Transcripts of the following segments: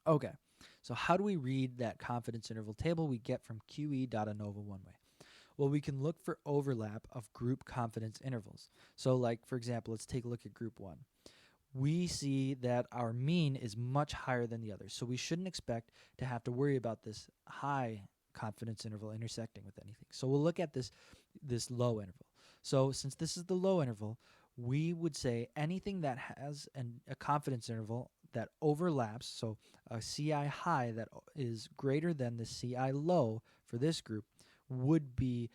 Okay, so how do we read that confidence interval table we get from QE.ANOVA one way? Well, we can look for overlap of group confidence intervals. So like, for example, let's take a look at group 1. We see that our mean is much higher than the others, so we shouldn't expect to have to worry about this high confidence interval intersecting with anything. So we'll look at this low interval. So since this is the low interval, we would say anything that has a confidence interval that overlaps, so a CI high that is greater than the CI low for this group would be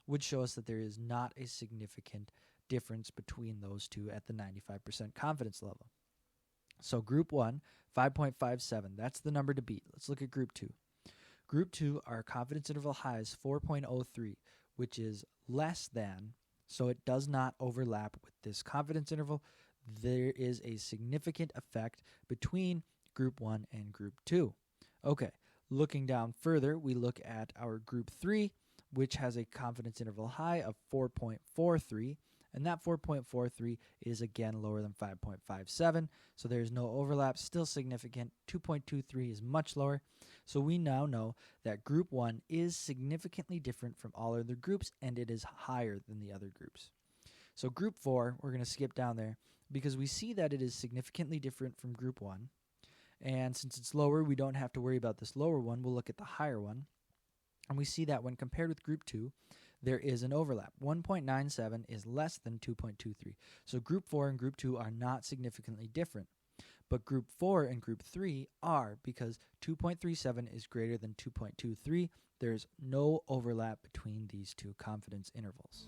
would show us that there is not a significant difference between those two at the 95% confidence level. So group 1, 5.57, that's the number to beat. Let's look at group 2. Group 2, our confidence interval high is 4.03, which is less than, so it does not overlap with this confidence interval. There is a significant effect between group 1 and group 2. Okay, looking down further, we look at our group 3, which has a confidence interval high of 4.43, and that 4.43 is again lower than 5.57, so there's no overlap, still significant. 2.23 is much lower. So we now know that group 1 is significantly different from all other groups, and it is higher than the other groups. So group 4, we're going to skip down there because we see that it is significantly different from group 1. And since it's lower, we don't have to worry about this lower one. We'll look at the higher one. And we see that when compared with group 2, there is an overlap. 1.97 is less than 2.23. So group 4 and group 2 are not significantly different. But group 4 and group 3 are, because 2.37 is greater than 2.23. There's no overlap between these two confidence intervals.